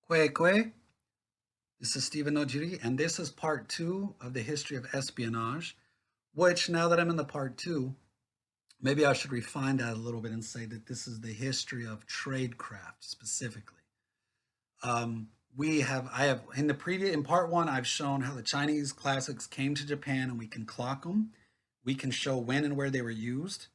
Kwe Kwe. This is Stephen Nojiri, and this is part two of the history of espionage, which now that I'm in the part two, maybe I should refine that a little bit and say that this is the history of tradecraft specifically. I have in part one, I've shown how the Chinese classics came to Japan and we can clock them. We can show when and where they were used.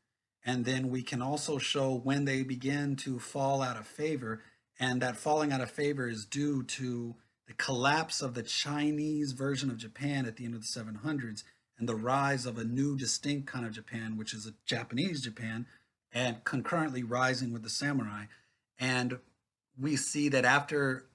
And then we can also show when they begin to fall out of favor. And that falling out of favor is due to the collapse of the Chinese version of Japan at the end of the 700s and the rise of a new distinct kind of Japan, which is a Japanese Japan, and concurrently rising with the samurai. And we see that after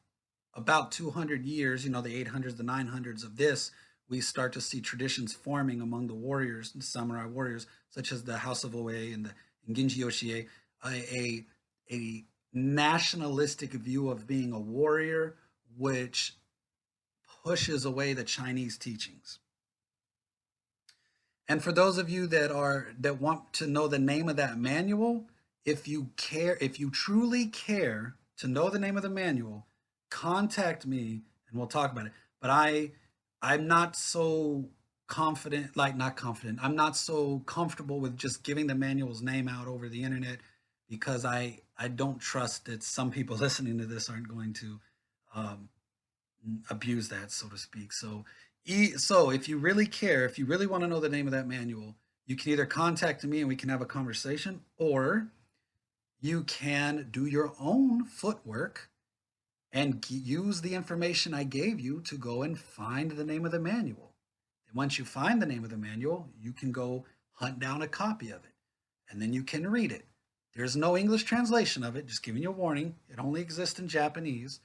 about 200 years, the 800s, the 900s of this, we start to see traditions forming among the warriors, the samurai warriors, such as the House of Oe and the Genji Yoshie, a nationalistic view of being a warrior, which pushes away the Chinese teachings. And for those of you that want to know the name of that manual, if you truly care to know the name of the manual, contact me and we'll talk about it. But I'm not so confident, not confident. I'm not so comfortable with just giving the manual's name out over the internet because I don't trust that some people listening to this aren't going to abuse that, so to speak. So if you really care, if you really want to know the name of that manual, you can either contact me and we can have a conversation, or you can do your own footwork and use the information I gave you to go and find the name of the manual. And once you find the name of the manual, you can go hunt down a copy of it, and then you can read it. There's no English translation of it, just giving you a warning. It only exists in Japanese.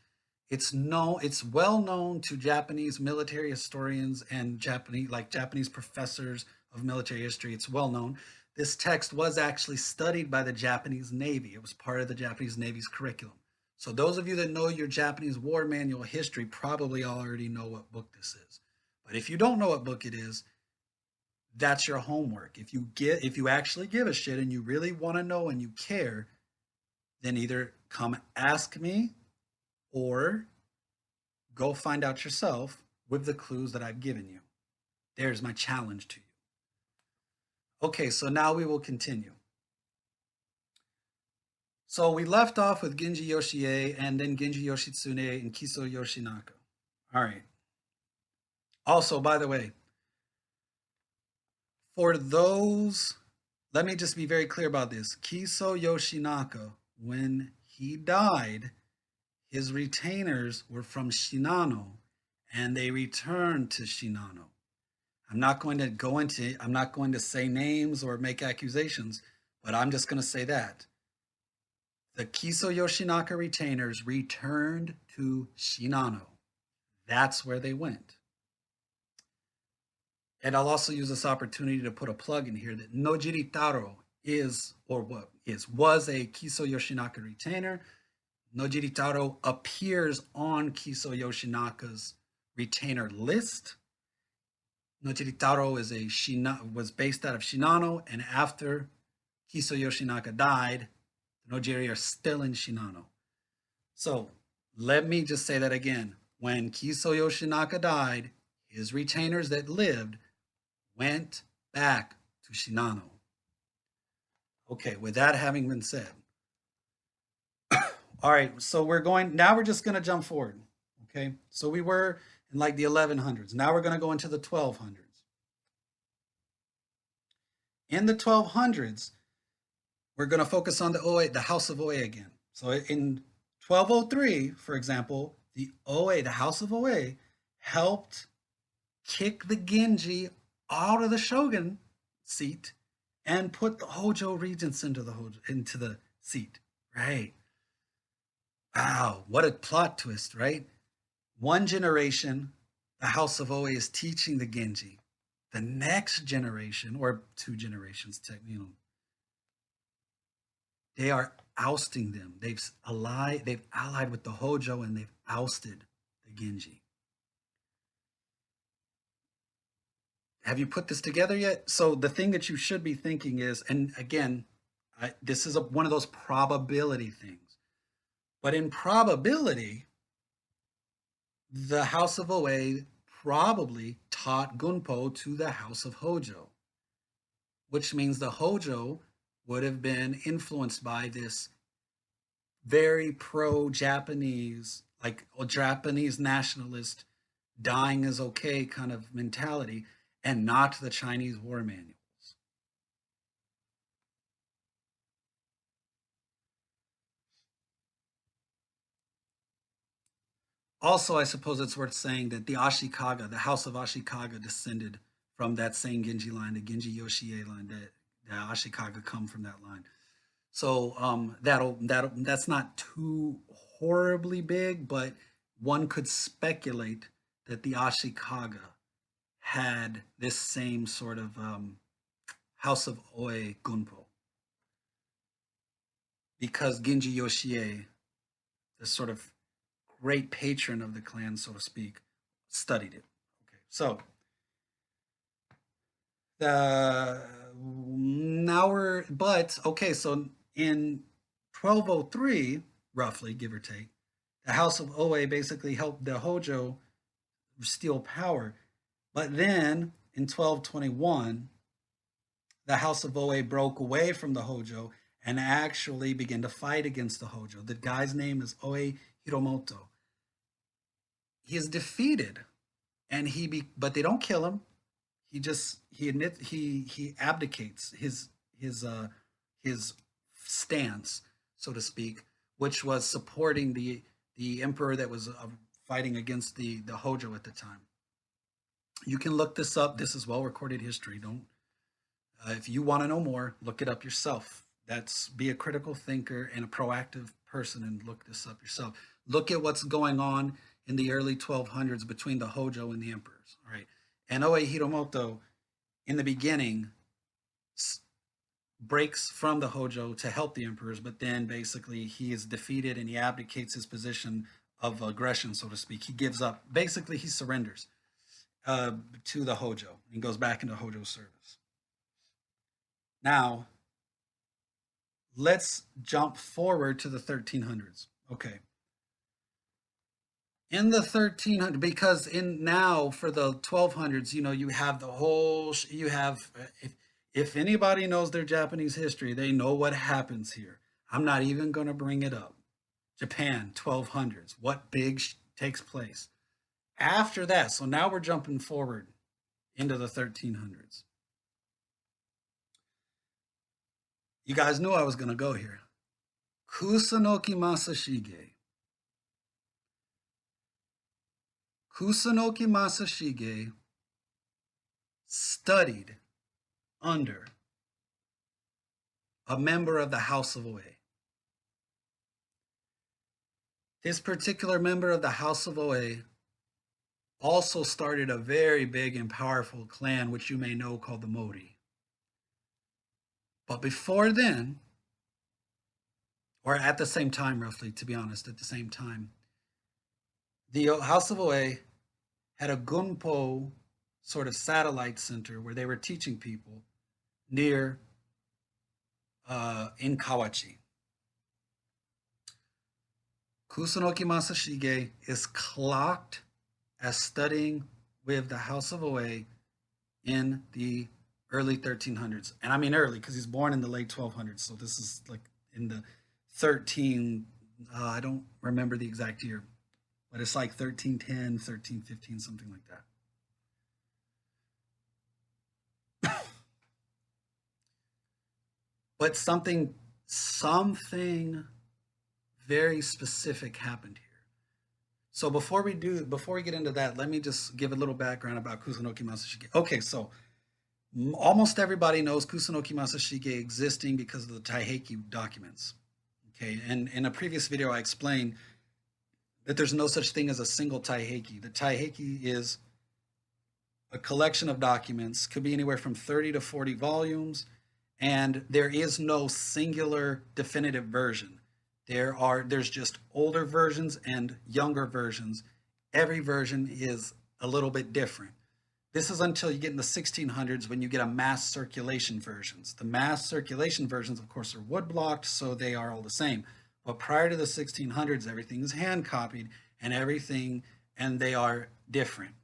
It's well known to Japanese military historians and Japanese professors of military history. It's well known. This text was actually studied by the Japanese Navy. It was part of the Japanese Navy's curriculum. So those of you that know your Japanese war manual history probably already know what book this is. But if you don't know what book it is, that's your homework. If you actually give a shit and you really want to know and you care, then either come ask me or go find out yourself with the clues that I've given you. There's my challenge to you. Okay, so now we will continue. So we left off with Genji Yoshie and then Genji Yoshitsune and Kiso Yoshinaka. All right. Also, by the way, for those, let me just be very clear about this. Kiso Yoshinaka, when he died, his retainers were from Shinano, and they returned to Shinano. I'm not going to say names or make accusations, but I'm just going to say that. The Kiso Yoshinaka retainers returned to Shinano. That's where they went. And I'll also use this opportunity to put a plug in here that Nojiri Taro was a Kiso Yoshinaka retainer. Nojiri Taro appears on Kiso Yoshinaka's retainer list. Nojiri Taro was based out of Shinano, and after Kiso Yoshinaka died, the Nojiri are still in Shinano. So let me just say that again. When Kiso Yoshinaka died, his retainers that lived went back to Shinano. Okay, with that having been said, all right, so we're just going to jump forward. Okay, so we were in like the 1100s. Now we're going to go into the 1200s. In the 1200s, we're going to focus on the House of Oe again. So in 1203, for example, the House of Oe helped kick the Genji out of the shogun seat and put the Hojo regents into the seat, right? Wow, what a plot twist, right? One generation, the House of Oe is teaching the Genji. The next generation, or two generations, they are ousting them. They've allied with the Hojo and they've ousted the Genji. Have you put this together yet? So the thing that you should be thinking is, and again, this is one of those probability things. But in probability, The House of Oe probably taught Gunpo to the House of Hojo, which means the Hojo would have been influenced by this very pro-Japanese, like a Japanese nationalist, dying is okay kind of mentality, and not the Chinese war manuals. Also, I suppose it's worth saying that the Ashikaga, the House of Ashikaga, descended from that same Genji line, the Genji Yoshie line. That the Ashikaga come from that line. So that's not too horribly big, but one could speculate that the Ashikaga had this same sort of House of Oe Gunpo because Genji Yoshie, the sort of great patron of the clan, so to speak, studied it. Okay, so the now we're but okay, so in 1203, roughly give or take, the House of Oe basically helped the Hojo steal power. But then in 1221, the House of Oe broke away from the Hojo and actually began to fight against the Hojo. The guy's name is Oe Hiromoto. He is defeated, and but they don't kill him. He abdicates his stance, so to speak, which was supporting the emperor that was fighting against the Hojo at the time. You can look this up. This is well recorded history. Don't if you want to know more, look it up yourself. That's be a critical thinker and a proactive person and look this up yourself. Look at what's going on in the early 1200s between the Hojo and the emperors. All right, and Oe Hiromoto, in the beginning, breaks from the Hojo to help the emperors, but then basically he is defeated and he abdicates his position of aggression, so to speak. He gives up. Basically, he surrenders to the Hojo and goes back into Hojo service. Now, let's jump forward to the 1300s. Okay. In the 1300s, because in now for the 1200s, you have the whole, you have, if anybody knows their Japanese history, they know what happens here. I'm not even going to bring it up. Japan, 1200s, what big takes place? After that, so now we're jumping forward into the 1300s. You guys knew I was going to go here. Kusunoki Masashige. Kusunoki Masashige studied under a member of the House of Oe. This particular member of the House of Oe also started a very big and powerful clan, which you may know, called the Mori. But before then, or at the same time, roughly, to be honest, at the same time, the House of Oe had a Gunpo sort of satellite center where they were teaching people near in Kawachi. Kusunoki Masashige is clocked as studying with the House of Oe in the early 1300s. And I mean early because he's born in the late 1200s. So this is like in the 13, I don't remember the exact year, but it's like 1310, 1315, something like that. But something very specific happened here. So before we get into that, let me just give a little background about Kusunoki Masashige. Okay, so almost everybody knows Kusunoki Masashige existing because of the Taiheki documents. Okay, and in a previous video I explained that there's no such thing as a single Taiheki. The Taiheki is a collection of documents, could be anywhere from 30 to 40 volumes, and there is no singular definitive version. There's just older versions and younger versions. Every version is a little bit different. This is until you get in the 1600s when you get a mass circulation versions. The mass circulation versions, of course, are wood blocked, so they are all the same. But prior to the 1600s, everything is hand copied and everything and they are different.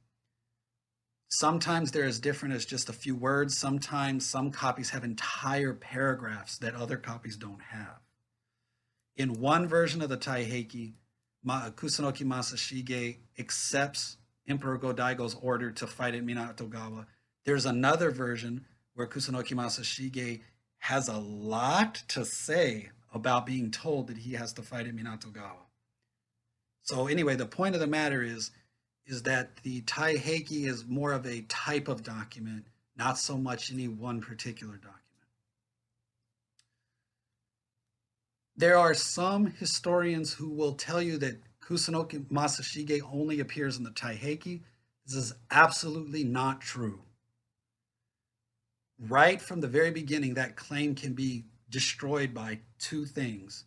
Sometimes they're as different as just a few words. Sometimes some copies have entire paragraphs that other copies don't have. In one version of the Taiheki, Kusunoki Masashige accepts Emperor Go-Daigo's order to fight at Minatogawa. There's another version where Kusunoki Masashige has a lot to say about being told that he has to fight at Minatogawa. So anyway, the point of the matter is that the Taiheki is more of a type of document, not so much any one particular document. There are some historians who will tell you that Kusunoki Masashige only appears in the Taiheki. This is absolutely not true. Right from the very beginning, that claim can be destroyed by two things.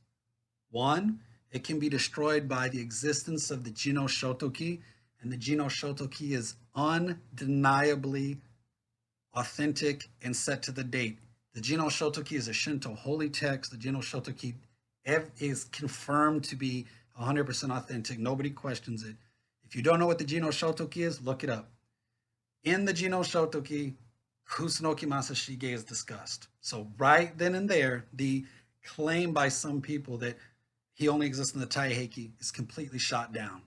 One, it can be destroyed by the existence of the Jino Shotoki, and the Jino Shotoki is undeniably authentic and set to the date. The Jino Shotoki is a Shinto holy text. The Jino Shotoki is confirmed to be 100% authentic. Nobody questions it. If you don't know what the Jino Shotoki is, look it up. In the Jino Shotoki, Kusunoki Masashige is discussed. So right then and there, the claim by some people that he only exists in the Taiheki is completely shot down.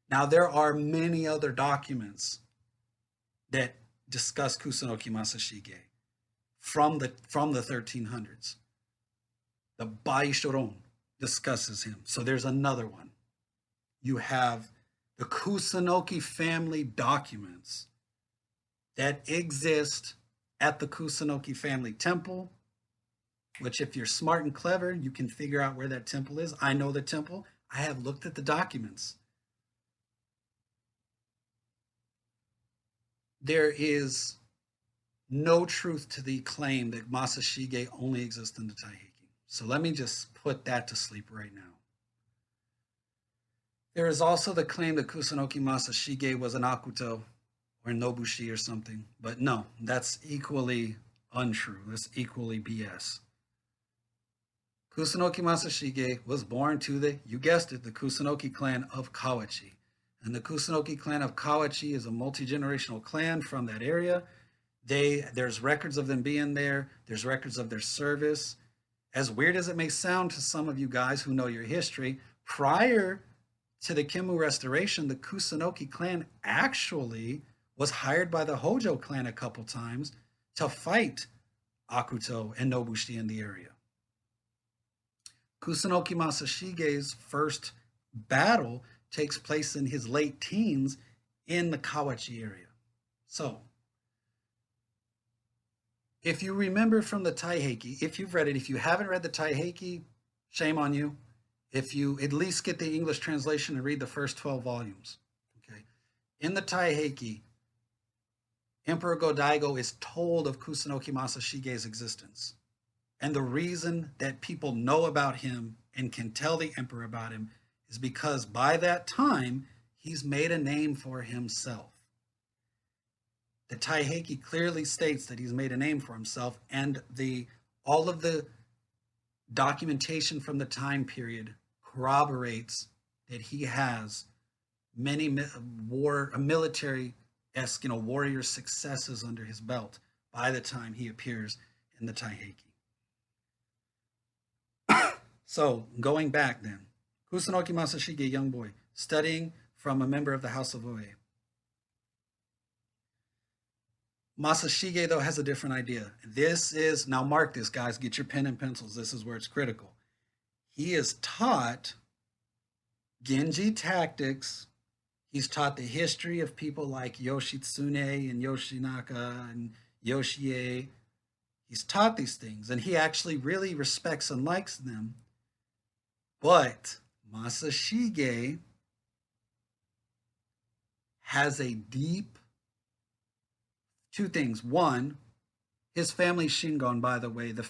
Now, there are many other documents that discuss Kusunoki Masashige from the 1300s. The Baishoron discusses him. So there's another one. You have the Kusunoki family documents that exist at the Kusunoki family temple, which if you're smart and clever, you can figure out where that temple is. I know the temple. I have looked at the documents. There is no truth to the claim that Masashige only exists in the Taiheki. So let me just put that to sleep right now. There is also the claim that Kusunoki Masashige was an Akuto or Nobushi or something, but no, that's equally untrue. That's equally BS. Kusunoki Masashige was born to the, you guessed it, the Kusunoki clan of Kawachi. And the Kusunoki clan of Kawachi is a multi-generational clan from that area. There's records of them being there. There's records of their service. As weird as it may sound to some of you guys who know your history, prior to the Kemmu Restoration, the Kusunoki clan actually was hired by the Hojo clan a couple times to fight Akuto and Nobushi in the area. Kusunoki Masashige's first battle takes place in his late teens in the Kawachi area. So, if you remember from the Taiheki, if you've read it, if you haven't read the Taiheki, shame on you. If you at least get the English translation and read the first 12 volumes. Okay. In the Taiheki, Emperor Go-Daigo is told of Kusunoki Masashige's existence. And the reason that people know about him and can tell the emperor about him is because by that time, he's made a name for himself. The Taiheki clearly states that he's made a name for himself, and all of the documentation from the time period corroborates that he has many military-esque, warrior successes under his belt by the time he appears in the Taiheki. So, going back then, Kusunoki Masashige, young boy, studying from a member of the House of Oe. Masashige, though, has a different idea. This is, now mark this, guys, get your pen and pencils. This is where it's critical. He is taught Genji tactics. He's taught the history of people like Yoshitsune and Yoshinaka and Yoshie. He's taught these things, and he actually really respects and likes them. But Masashige has a deep, two things. One, his family Shingon, by the way, the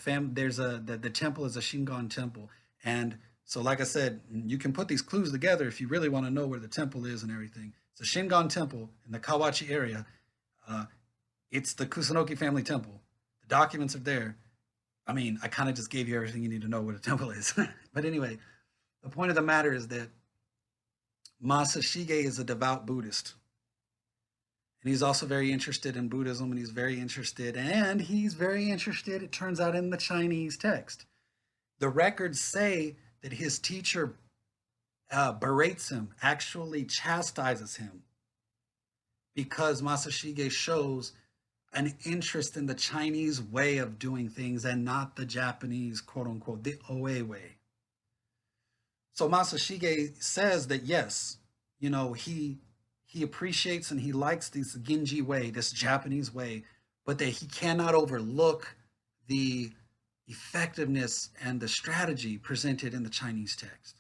temple is a Shingon temple. And so, like I said, you can put these clues together if you really want to know where the temple is and everything. It's a Shingon temple in the Kawachi area. It's the Kusunoki family temple. The documents are there. I mean, I kind of just gave you everything you need to know where the temple is. But anyway, the point of the matter is that Masashige is a devout Buddhist. And he's also very interested in Buddhism, and he's very interested, it turns out, in the Chinese text. The records say that his teacher berates him, actually chastises him, because Masashige shows an interest in the Chinese way of doing things and not the Japanese, quote unquote, the Oe way. So Masashige says that yes, he appreciates and he likes this Genji way, this Japanese way, but that he cannot overlook the effectiveness and the strategy presented in the Chinese text.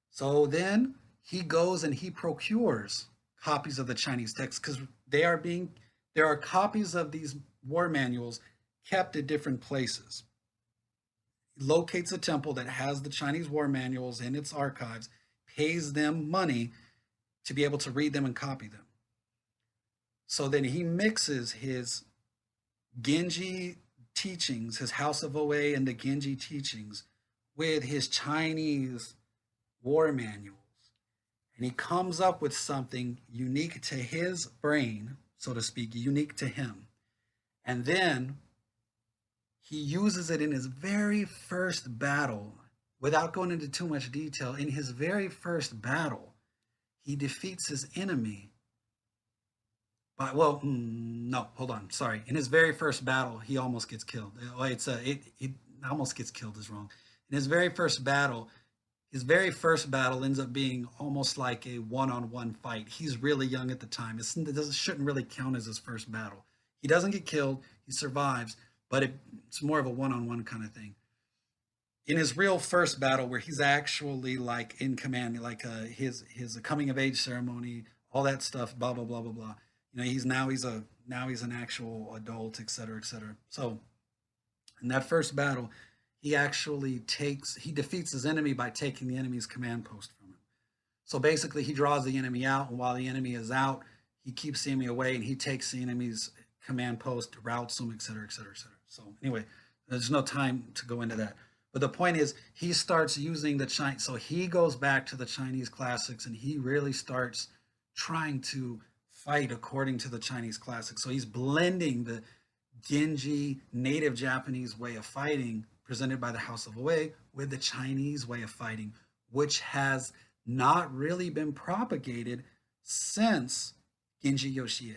So then he goes and he procures copies of the Chinese text, because there are copies of these war manuals kept at different places. He locates a temple that has the Chinese war manuals in its archives, pays them money to be able to read them and copy them. So then he mixes his Genji teachings, his House of Oe and the Genji teachings, with his Chinese war manuals. And he comes up with something unique to his brain, so to speak, unique to him. And then he uses it in his very first battle. Without going into too much detail, in his very first battle, he defeats his enemy by, well, no, hold on, sorry. In his very first battle, he almost gets killed. It almost gets killed is wrong. In his very first battle ends up being almost like a one-on-one fight. He's really young at the time. It shouldn't really count as his first battle. He doesn't get killed. He survives, but it's more of a one-on-one kind of thing. In his real first battle, where he's actually like in command, like his coming of age ceremony, all that stuff, blah blah blah blah blah. He's an actual adult, etc. etc. So in that first battle, he defeats his enemy by taking the enemy's command post from him. So basically, he draws the enemy out, and while the enemy is out, he keeps the enemy away, and he takes the enemy's command post, routes them, etc., etc., etc. So anyway, there's no time to go into that. But the point is, he starts using the Chinese. So he goes back to the Chinese classics, and he really starts trying to fight according to the Chinese classics. So he's blending the Genji native Japanese way of fighting presented by the House of Oe with the Chinese way of fighting, which has not really been propagated since Genji Yoshie.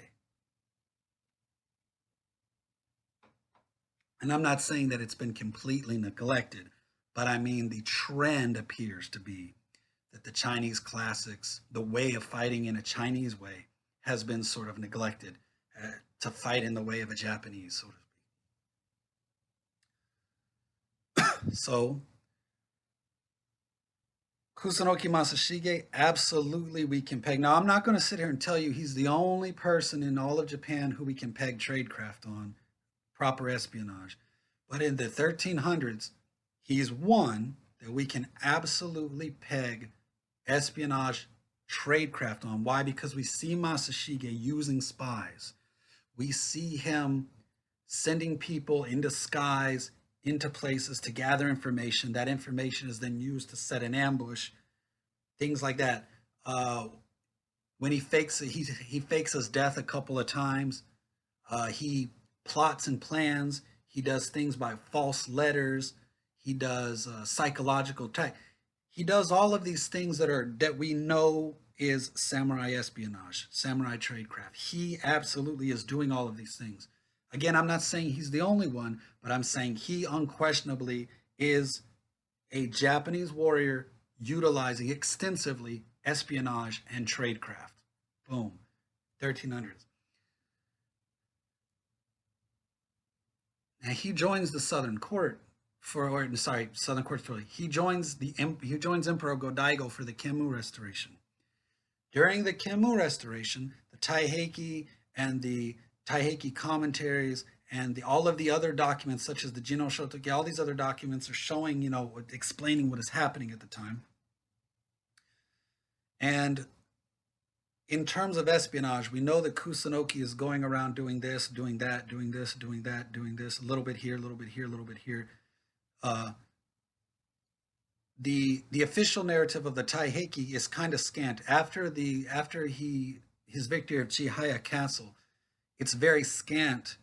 And I'm not saying that it's been completely neglected, but I mean the trend appears to be that the Chinese classics, the way of fighting in a Chinese way, has been sort of neglected to fight in the way of a Japanese, so to speak. So, Kusunoki Masashige, absolutely we can peg. Now, I'm not going to sit here and tell you he's the only person in all of Japan who we can peg tradecraft on, proper espionage. But in the 1300s, he's one that we can absolutely peg espionage tradecraft on. Why? Because we see Masashige using spies. We see him sending people in disguise into places to gather information. That information is then used to set an ambush, things like that. When he fakes his death a couple of times. He plots and plans. He does things by false letters. He does psychological tech. He does all of these things that we know is samurai espionage, samurai tradecraft. He absolutely is doing all of these things. Again, I'm not saying he's the only one, but I'm saying he unquestionably is a Japanese warrior utilizing extensively espionage and tradecraft. Boom. 1300s. Now he joins the Southern Court Southern Court. He joins Emperor Go-Daigo for the Kemmu Restoration. During the Kemmu Restoration, the Taiheki and the Taiheki commentaries and all of the other documents, such as the Jino Shotoki, all these other documents are showing, explaining what is happening at the time. And in terms of espionage, we know that Kusunoki is going around doing this, doing that, doing this, doing that, doing this, a little bit here, a little bit here, a little bit here. the official narrative of the Taiheki is kind of scant. After his victory of Chihaya Castle, it's very scant.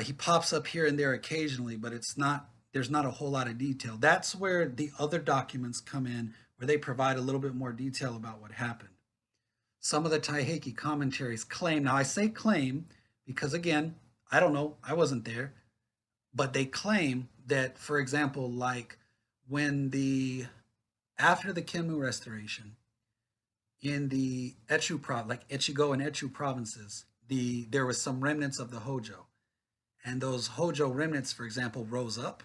He pops up here and there occasionally, but it's not. There's not a whole lot of detail. That's where the other documents come in, where they provide a little bit more detail about what happened. Some of the Taiheki commentaries claim. Now I say claim because again, I don't know. I wasn't there, but they claim that, for example, like when the after the Kinmu restoration in the Echu like Echigo and Echu provinces, there was some remnants of the Hojo, and those Hojo remnants, for example, rose up.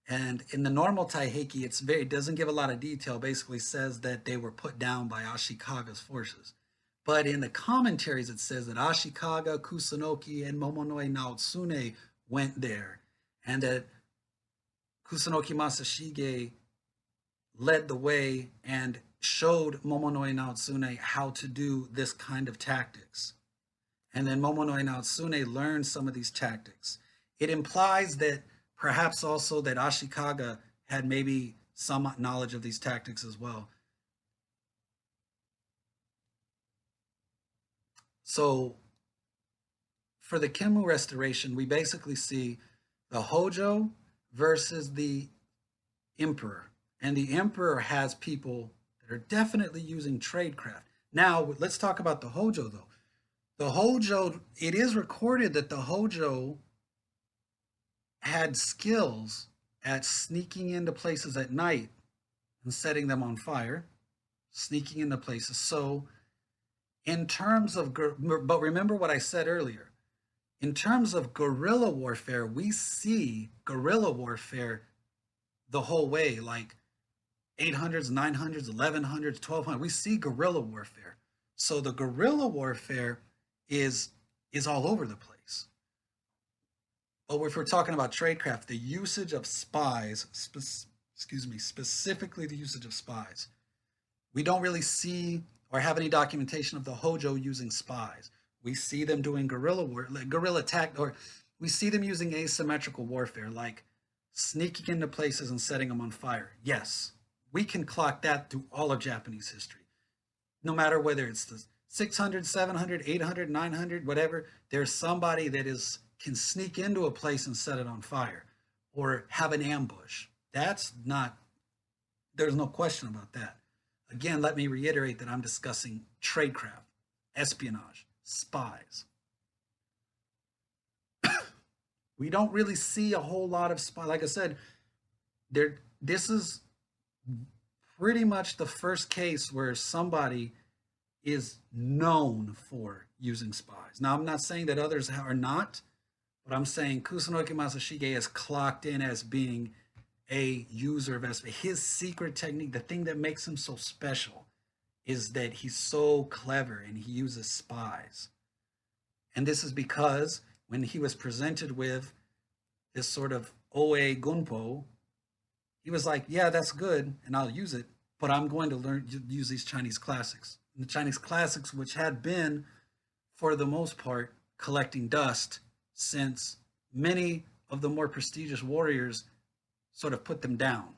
And in the normal Taiheki, it doesn't give a lot of detail. Basically, says that they were put down by Ashikaga's forces. But in the commentaries, it says that Ashikaga, Kusunoki, and Momonoi Naotsune went there, and that Kusunoki Masashige led the way and showed Momonoi Naotsune how to do this kind of tactics. And then Momonoi Naotsune learned some of these tactics. It implies that perhaps also that Ashikaga had maybe some knowledge of these tactics as well. So for the Kinmu restoration, we basically see the Hojo versus the Emperor. And the Emperor has people that are definitely using tradecraft. Now, let's talk about the Hojo, though. The Hojo, it is recorded that the Hojo had skills at sneaking into places at night and setting them on fire, sneaking into places. So, in terms of, but remember what I said earlier. In terms of guerrilla warfare, we see guerrilla warfare the whole way, like 800s, 900s, 1100s, 1200s. We see guerrilla warfare. So the guerrilla warfare is all over the place. But if we're talking about tradecraft, the usage of spies, specifically the usage of spies, we don't really see or have any documentation of the Hojo using spies. We see them doing guerrilla attack, or we see them using asymmetrical warfare, like sneaking into places and setting them on fire. Yes, we can clock that through all of Japanese history. No matter whether it's the 600, 700, 800, 900, whatever, there's somebody that can sneak into a place and set it on fire or have an ambush. There's no question about that. Again, let me reiterate that I'm discussing tradecraft, espionage, spies. We don't really see a whole lot of spies. Like I said, this is pretty much the first case where somebody is known for using spies. Now, I'm not saying that others are not, but I'm saying Kusunoki Masashige is clocked in as being a user of espionage. His secret technique, the thing that makes him so special, is that he's so clever and he uses spies. And this is because when he was presented with this sort of Oe Gunpo, he was like, yeah, that's good, and I'll use it, but I'm going to use these Chinese classics. And the Chinese classics, which had been, for the most part, collecting dust since many of the more prestigious warriors sort of put them down.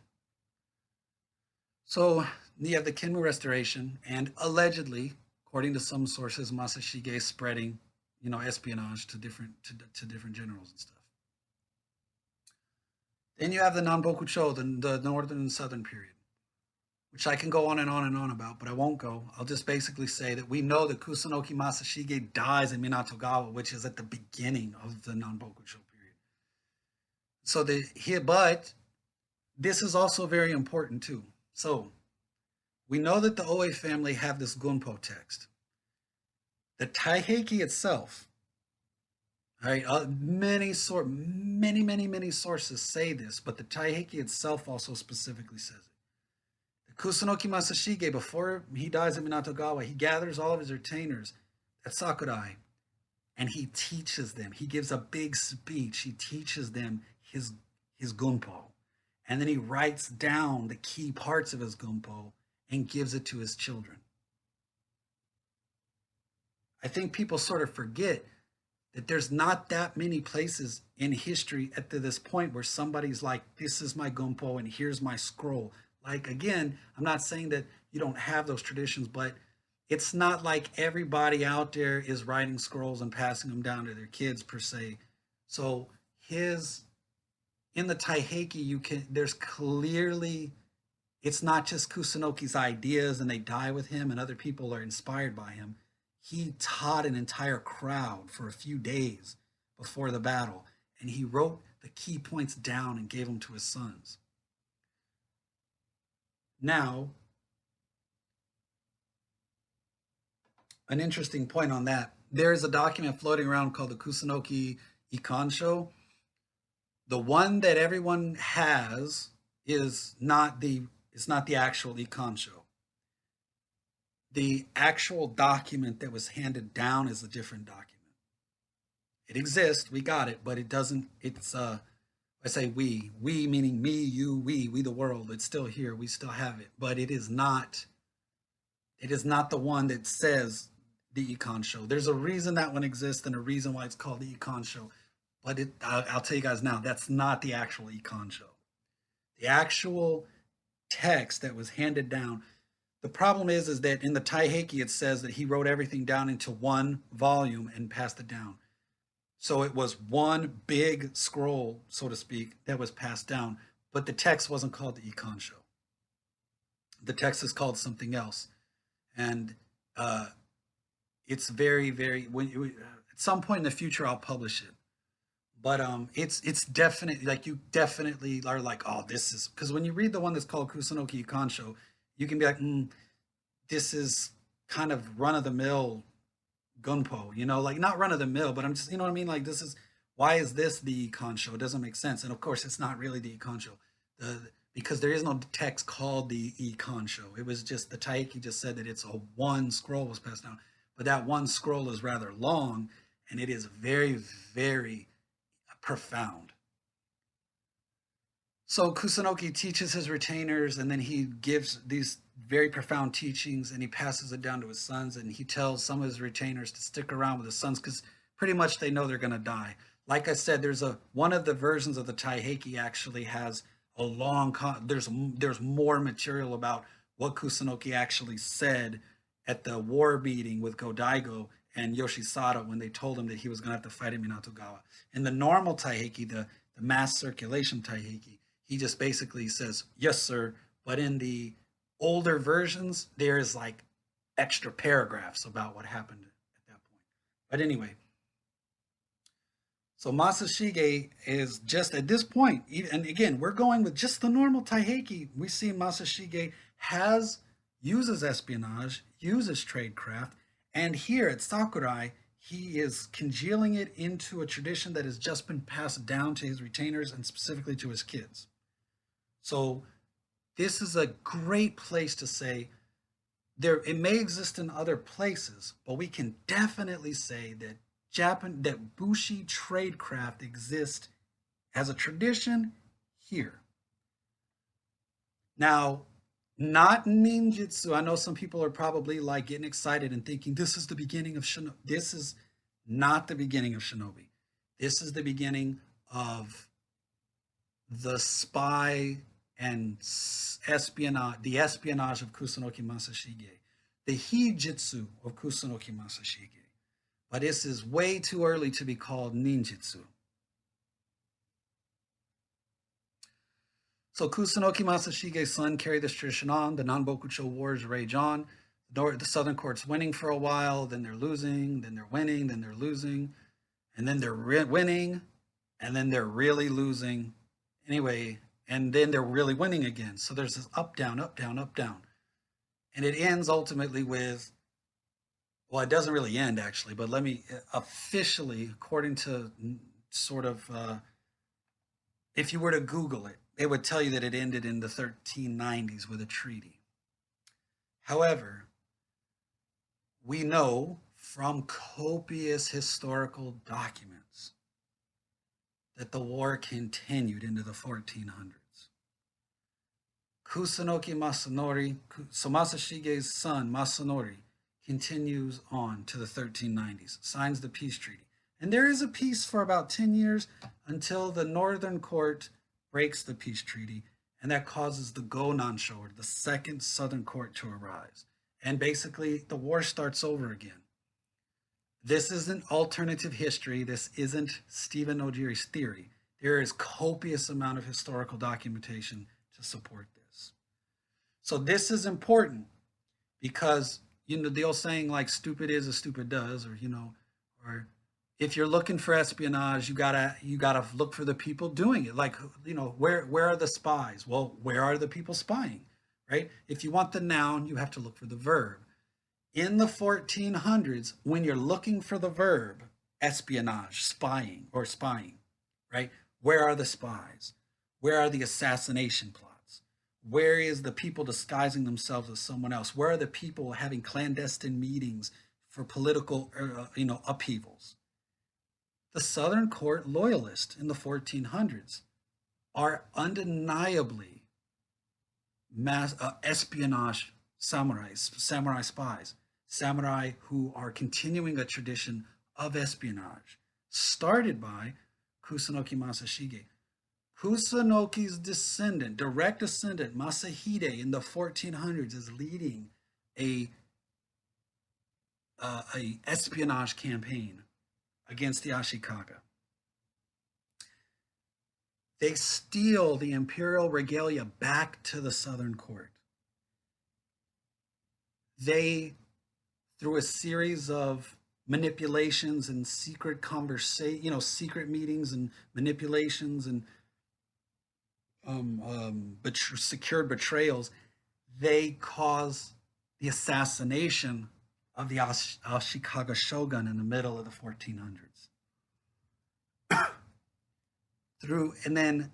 So you have the Kinmu restoration, and allegedly, according to some sources, Masashige spreading, espionage to different generals and stuff. Then you have the Nanbokucho, the northern and southern period, which I can go on and on and on about, but I won't go. I'll just basically say that we know that Kusunoki Masashige dies in Minatogawa, which is at the beginning of the Nanbokucho period. So but this is also very important too. So we know that the Oe family have this Gunpo text. The Taiheki itself, all right, many sources say this, but the Taiheki itself also specifically says it. The Kusunoki Masashige, before he dies at Minatogawa, he gathers all of his retainers at Sakurai, and he teaches them. He gives a big speech. He teaches them his Gunpo, and then he writes down the key parts of his Gunpo and gives it to his children. I think people sort of forget that there's not that many places in history at this point where somebody's like, this is my Gunpo and here's my scroll. Like, again, I'm not saying that you don't have those traditions, but it's not like everybody out there is writing scrolls and passing them down to their kids per se. So his in the Taiheki, you can there's clearly it's not just Kusunoki's ideas and they die with him and other people are inspired by him. He taught an entire crowd for a few days before the battle, and he wrote the key points down and gave them to his sons. Now, an interesting point on that. There is a document floating around called the Kusunoki Ikansho. The one that everyone has is not the actual Ikansho. The actual document that was handed down is a different document. It exists, we got it, but it doesn't. It's I say we meaning me, you, we the world. It's still here. We still have it, but it is not. It is not the one that says the Econ Show. There's a reason that one exists and a reason why it's called the Econ Show. But I'll tell you guys now, that's not the actual Econ Show. The actual text that was handed down. The problem is that in the Taiheki it says that he wrote everything down into one volume and passed it down. So it was one big scroll, so to speak, that was passed down. But the text wasn't called the Econ Show. The text is called something else, and it's very, very. At some point in the future, I'll publish it. But it's definitely like you definitely are like, oh, this is because when you read the one that's called Kusunoki Ikansho, you can be like, this is kind of run of the mill gunpo, like not run of the mill, but I'm just, what I mean? Like, this is, why is this the econ show? It doesn't make sense. And of course, it's not really the econ show because there is no text called the econ show. It was just the Taiki just said that it's a one scroll was passed down, but that one scroll is rather long and it is very, very profound. So Kusunoki teaches his retainers and then he gives these very profound teachings and he passes it down to his sons and he tells some of his retainers to stick around with his sons because pretty much they know they're going to die. Like I said, there's one of the versions of the Taiheki actually has a long there's more material about what Kusunoki actually said at the war meeting with Godaigo and Yoshisada when they told him that he was going to have to fight in Minatogawa. In the normal Taiheki, the mass circulation Taiheki, he just basically says, yes, sir. But in the older versions, there's like extra paragraphs about what happened at that point. But anyway, so Masashige is just at this point, and again, we're going with just the normal Taiheki. We see Masashige uses espionage, uses tradecraft, and here at Sakurai, he is congealing it into a tradition that has just been passed down to his retainers and specifically to his kids. So this is a great place to say it may exist in other places, but we can definitely say that that Bushi tradecraft exists as a tradition here. Now, not ninjutsu. I know some people are probably like getting excited and thinking this is the beginning of Shinobi. This is not the beginning of Shinobi. This is the beginning of the spy and espionage, the espionage of Kusunoki Masashige, the hijitsu of Kusunoki Masashige. But this is way too early to be called ninjutsu. So Kusunoki Masashige's son carried this tradition on. The Nanbokucho Wars rage on. The Southern Court's winning for a while, then they're losing, then they're winning, then they're losing, and then they're winning, and then they're really losing. Anyway, and then they're really winning again. So there's this up, down, up, down, up, down. And it ends ultimately with, well, it doesn't really end actually, but let me officially, according to sort of, if you were to Google it, it would tell you that it ended in the 1390s with a treaty. However, we know from copious historical documents that the war continued into the 1400s. Kusunoki Masanori, so Masashige's son Masanori, continues on to the 1390s, signs the peace treaty. And there is a peace for about 10 years until the Northern Court breaks the peace treaty and that causes the Gonan-sho, or the second Southern Court, to arise. And basically, the war starts over again. This isn't alternative history. This isn't Stephen Ojiri's theory. There is copious amount of historical documentation to support this. So this is important because, you know, the old saying like stupid is as stupid does, or, you know, or if you're looking for espionage, you gotta look for the people doing it. Like, you know, where are the spies? Well, where are the people spying? Right? If you want the noun, you have to look for the verb. In the 1400s, when you're looking for the verb espionage, spying or spying, right? Where are the spies? Where are the assassination plots? Where is the people disguising themselves as someone else? Where are the people having clandestine meetings for political, upheavals? The Southern Court Loyalists in the 1400s are undeniably espionage samurai spies, samurai who are continuing a tradition of espionage started by Kusunoki Masashige. Kusunoki's descendant, direct descendant, Masahide, in the 1400s is leading a espionage campaign against the Ashikaga. They steal the imperial regalia back to the Southern Court. They, through a series of manipulations and secret secret meetings and manipulations and secured betrayals, they cause the assassination of the Ashikaga shogun in the middle of the 1400s. And then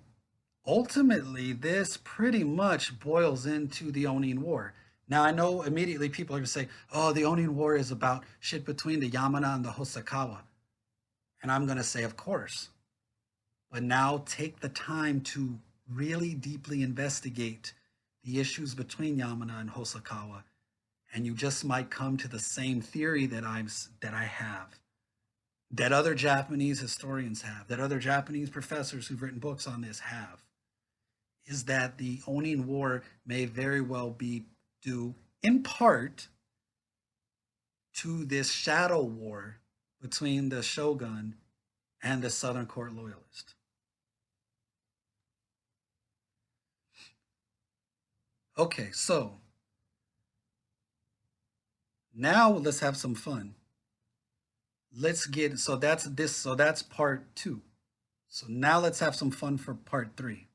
ultimately, this pretty much boils into the Onin War. Now, I know immediately people are going to say, oh, the Onin War is about shit between the Yamana and the Hosokawa. And I'm going to say, of course. But now take the time to really deeply investigate the issues between Yamana and Hosokawa, and you just might come to the same theory that I have, that other Japanese historians have, that other Japanese professors who've written books on this have, is that the Onin War may very well be due, in part, to this shadow war between the shogun and the Southern Court Loyalist. Okay, so now let's have some fun. Let's get, so that's part 2. So now let's have some fun for part 3.